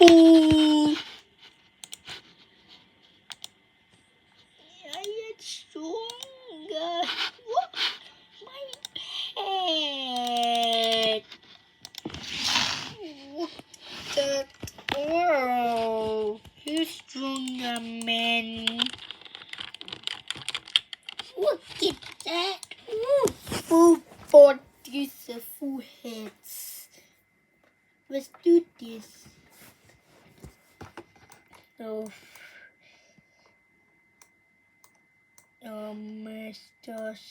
Ooh. I get stronger. What? My head. That. Oh, he's stronger, man. Look at that. Full bodies, full heads. Let's do this. Oh, masters.